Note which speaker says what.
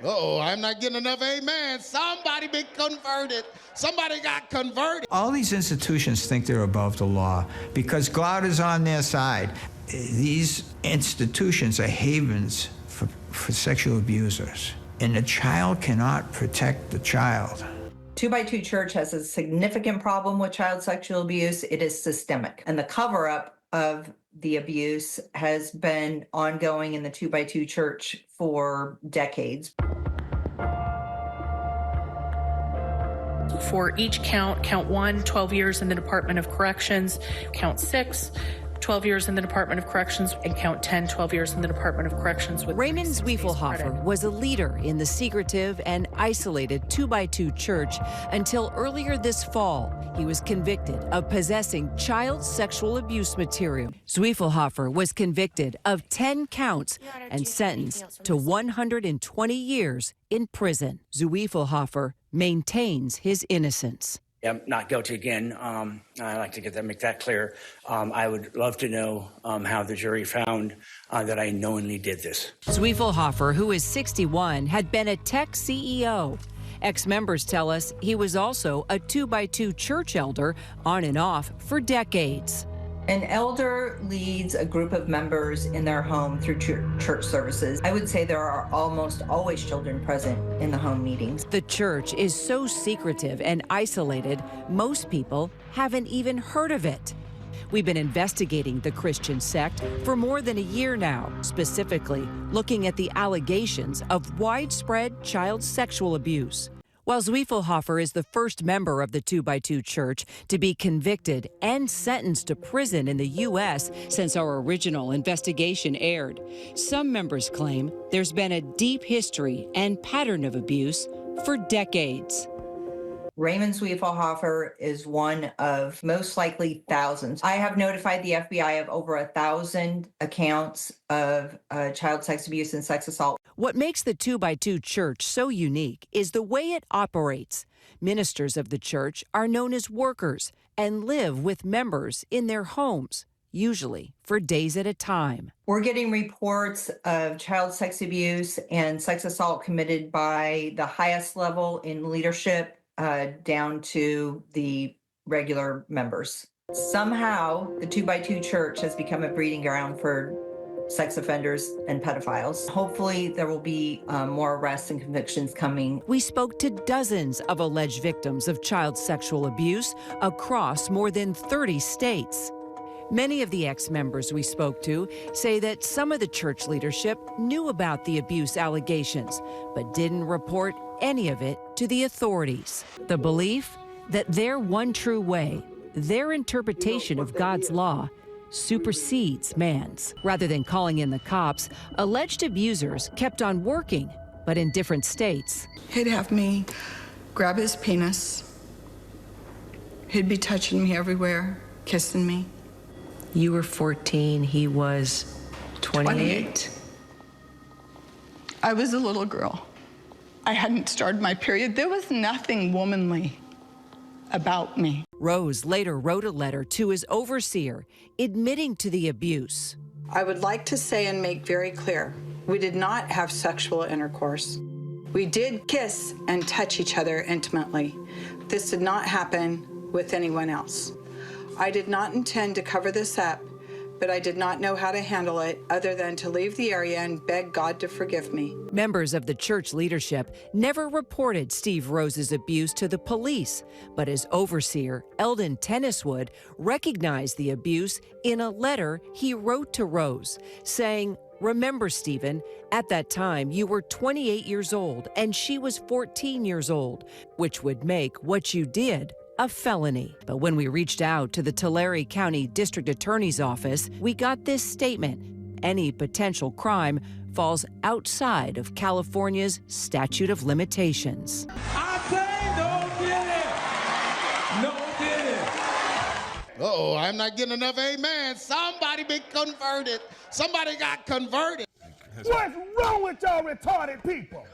Speaker 1: Uh-oh, I'm not getting enough amen. Somebody been converted. Somebody got converted.
Speaker 2: All these institutions think they're above the law because God is on their side. These institutions are havens for sexual abusers, and the child cannot protect the child.
Speaker 3: 2x2 Church has a significant problem with child sexual abuse. It is systemic, and the cover-up of the abuse has been ongoing in the 2x2 Church for decades.
Speaker 4: For each count 1, 12 years in the Department of Corrections, count 6, 12 years in the Department of Corrections, and count 10, 12 years in the Department of Corrections. With
Speaker 5: Raymond Zwiefelhofer was a leader in the secretive and isolated 2x2 Church until earlier this fall. He was convicted of possessing child sexual abuse material. Zwiefelhofer was convicted of 10 counts and sentenced to 120 years in prison. Zwiefelhofer maintains his innocence.
Speaker 6: I'm not guilty again. I like to make that clear. I would love to know how the jury found that I knowingly did this.
Speaker 5: Zwiefelhofer, who is 61, had been a tech CEO. Ex-members tell us he was also a 2x2 church elder on and off for decades.
Speaker 3: An elder leads a group of members in their home through church services. I would say there are almost always children present in the home meetings.
Speaker 5: The church is so secretive and isolated, most people haven't even heard of it. We've been investigating the Christian sect for more than a year now, specifically looking at the allegations of widespread child sexual abuse. While Zwiefelhofer is the first member of the 2x2 Church to be convicted and sentenced to prison in the U.S. since our original investigation aired, some members claim there's been a deep history and pattern of abuse for decades.
Speaker 3: Raymond Zwiefelhofer is one of most likely thousands. I have notified the FBI of over 1,000 accounts of child sex abuse and sex assault.
Speaker 5: What makes the 2x2 Church so unique is the way it operates. Ministers of the church are known as workers and live with members in their homes, usually for days at a time.
Speaker 3: We're getting reports of child sex abuse and sex assault committed by the highest level in leadership down to the regular members. Somehow, the 2x2 Church has become a breeding ground for sex offenders and pedophiles. Hopefully, there will be more arrests and convictions coming.
Speaker 5: We spoke to dozens of alleged victims of child sexual abuse across more than 30 states. Many of the ex-members we spoke to say that some of the church leadership knew about the abuse allegations, but didn't report any of it to the authorities. The belief that their one true way, their interpretation of God's law, supersedes man's. Rather than calling in the cops, alleged abusers kept on working, but in different states.
Speaker 7: He'd have me grab his penis. He'd be touching me everywhere, kissing me.
Speaker 8: You were 14, he was 28?
Speaker 7: I was a little girl. I hadn't started my period. There was nothing womanly about me.
Speaker 5: Rose later wrote a letter to his overseer admitting to the abuse.
Speaker 7: I would like to say and make very clear, we did not have sexual intercourse. We did kiss and touch each other intimately. This did not happen with anyone else. I did not intend to cover this up, but I did not know how to handle it other than to leave the area and beg God to forgive me.
Speaker 5: Members of the church leadership never reported Steve Rose's abuse to the police, but his overseer, Eldon Tenniswood, recognized the abuse in a letter he wrote to Rose, saying, "Remember, Stephen, at that time you were 28 years old and she was 14 years old, which would make what you did a felony." But when we reached out to the Tulare County District Attorney's Office, we got this statement: any potential crime falls outside of California's statute of limitations.
Speaker 1: I say no did it. No did it. Uh-oh, I'm not getting enough amen. Somebody been converted. Somebody got converted.
Speaker 9: What's wrong with y'all retarded people?